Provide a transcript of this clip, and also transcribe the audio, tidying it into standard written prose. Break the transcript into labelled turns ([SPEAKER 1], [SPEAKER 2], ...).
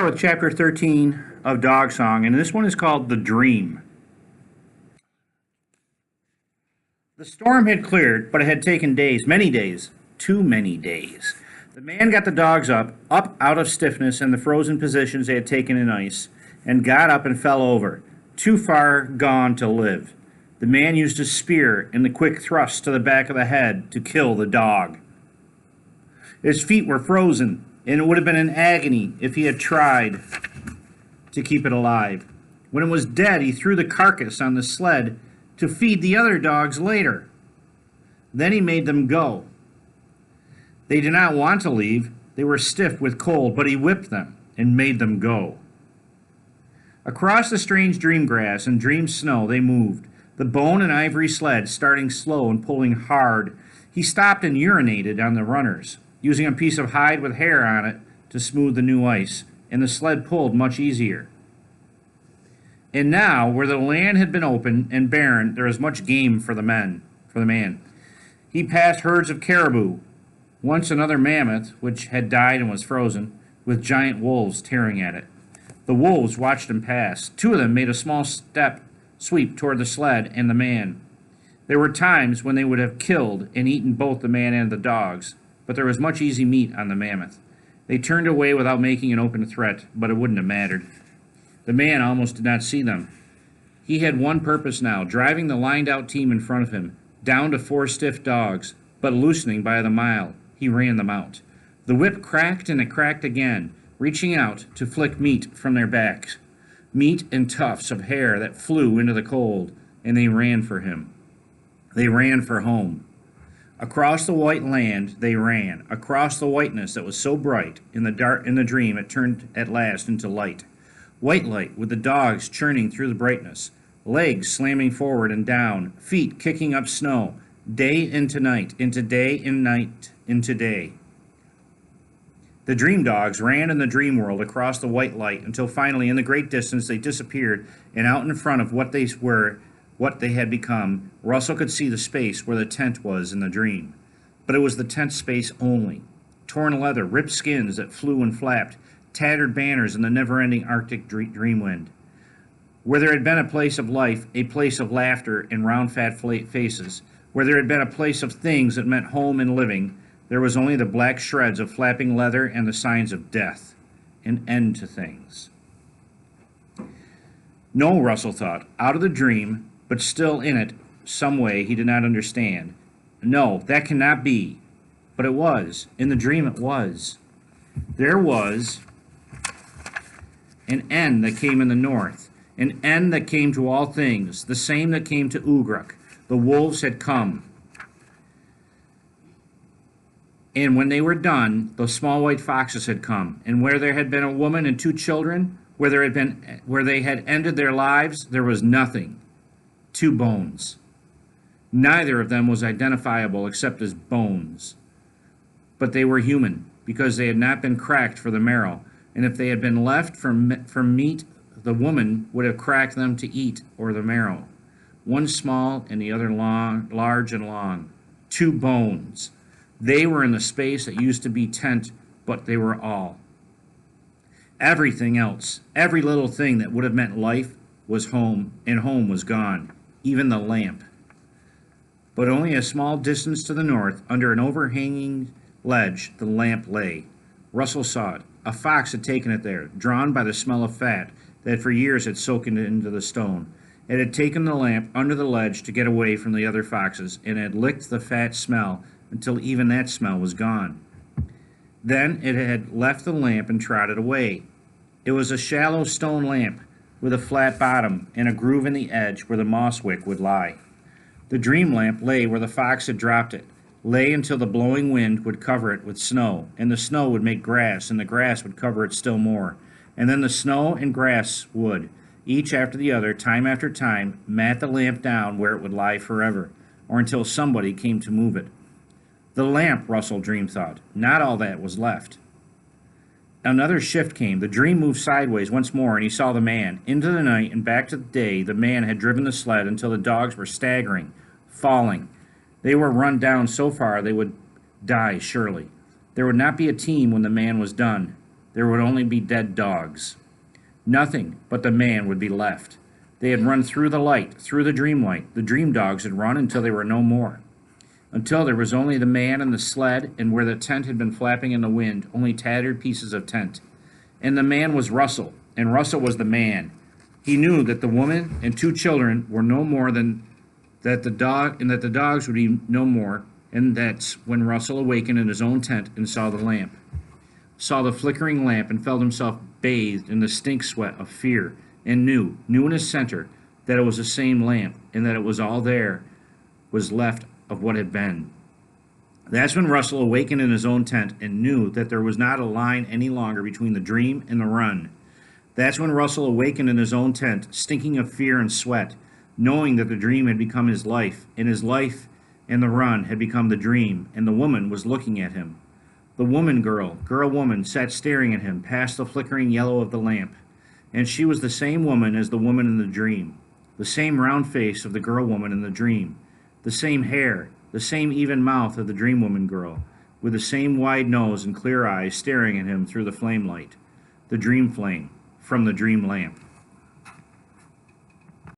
[SPEAKER 1] Start with chapter 13 of Dogsong, and this one is called The Dream. The storm had cleared, but it had taken days, many days, too many days. The man got the dogs up out of stiffness and the frozen positions they had taken in ice, and got up and fell over, too far gone to live. The man used his spear and the quick thrust to the back of the head to kill the dog. His feet were frozen, and it would have been an agony if he had tried to keep it alive. When it was dead, he threw the carcass on the sled to feed the other dogs later. Then he made them go. They did not want to leave. They were stiff with cold, but he whipped them and made them go. Across the strange dream grass and dream snow they moved, the bone and ivory sled starting slow and pulling hard. He stopped and urinated on the runners, using a piece of hide with hair on it to smooth the new ice, and the sled pulled much easier. And now, where the land had been open and barren, there was much game for the man. He passed herds of caribou, once another mammoth, which had died and was frozen, with giant wolves tearing at it. The wolves watched him pass. Two of them made a small sweep toward the sled and the man. There were times when they would have killed and eaten both the man and the dogs, but there was much easy meat on the mammoth. They turned away without making an open threat, but it wouldn't have mattered. The man almost did not see them. He had one purpose now, driving the lined-out team in front of him, down to 4 stiff dogs, but loosening by the mile. He ran them out. The whip cracked and it cracked again, reaching out to flick meat from their backs, meat and tufts of hair that flew into the cold, and they ran for him. They ran for home. Across the white land they ran, across the whiteness that was so bright. In the dream it turned at last into light. White light, with the dogs churning through the brightness, legs slamming forward and down, feet kicking up snow, day into night, into day and night into day. The dream dogs ran in the dream world across the white light until finally in the great distance they disappeared, and out in front of what they were, what they had become, Russell could see the space where the tent was in the dream. But it was the tent space only. Torn leather, ripped skins that flew and flapped, tattered banners in the never-ending Arctic dream wind. Where there had been a place of life, a place of laughter and round fat faces, where there had been a place of things that meant home and living, there was only the black shreds of flapping leather and the signs of death, an end to things. No, Russell thought, out of the dream, but still in it, some way he did not understand. No, that cannot be. But it was. In the dream it was. There was an end that came in the north, an end that came to all things, the same that came to Ugruk. The wolves had come. And when they were done, the small white foxes had come. And where there had been a woman and 2 children, where they had ended their lives, there was nothing. 2 bones. Neither of them was identifiable except as bones. But they were human, because they had not been cracked for the marrow. And if they had been left for meat, the woman would have cracked them to eat, or the marrow. One small and the other large and long. 2 bones. They were in the space that used to be tent, but they were all. Everything else, every little thing that would have meant life, was home, and home was gone, even the lamp. But only a small distance to the north, under an overhanging ledge, the lamp lay. Russell saw it. A fox had taken it there, drawn by the smell of fat that for years had soaked into the stone. It had taken the lamp under the ledge to get away from the other foxes, and had licked the fat smell until even that smell was gone. Then it had left the lamp and trotted away. It was a shallow stone lamp with a flat bottom and a groove in the edge where the moss wick would lie. The dream lamp lay where the fox had dropped it, lay until the blowing wind would cover it with snow, and the snow would make grass, and the grass would cover it still more. And then the snow and grass would, each after the other, time after time, mat the lamp down where it would lie forever, or until somebody came to move it. The lamp, Russell Dream thought. Not all that was left. Another shift came. The dream moved sideways once more, and he saw the man. Into the night and back to the day, the man had driven the sled until the dogs were staggering, falling. They were run down so far they would die surely. There would not be a team when the man was done. There would only be dead dogs. Nothing but the man would be left. They had run through the light, through the dream light. The dream dogs had run until they were no more. Until there was only the man and the sled, and where the tent had been flapping in the wind, only tattered pieces of tent. And the man was Russell, and Russell was the man. He knew that the woman and 2 children were no more than that the dog, and that the dogs would be no more, and that's when Russell awakened in his own tent and saw the lamp. Saw the flickering lamp and felt himself bathed in the stink sweat of fear, and knew in his center, that it was the same lamp, and that it was all there was left of what had been. That's when Russell awakened in his own tent and knew that there was not a line any longer between the dream and the run. That's when Russell awakened in his own tent, stinking of fear and sweat, knowing that the dream had become his life, and his life and the run had become the dream, and the woman was looking at him. The woman sat staring at him past the flickering yellow of the lamp, and she was the same woman as the woman in the dream, the same round face of the girl-woman in the dream, the same hair, the same even mouth of the dream woman girl, with the same wide nose and clear eyes staring at him through the flame light, the dream flame, from the dream lamp.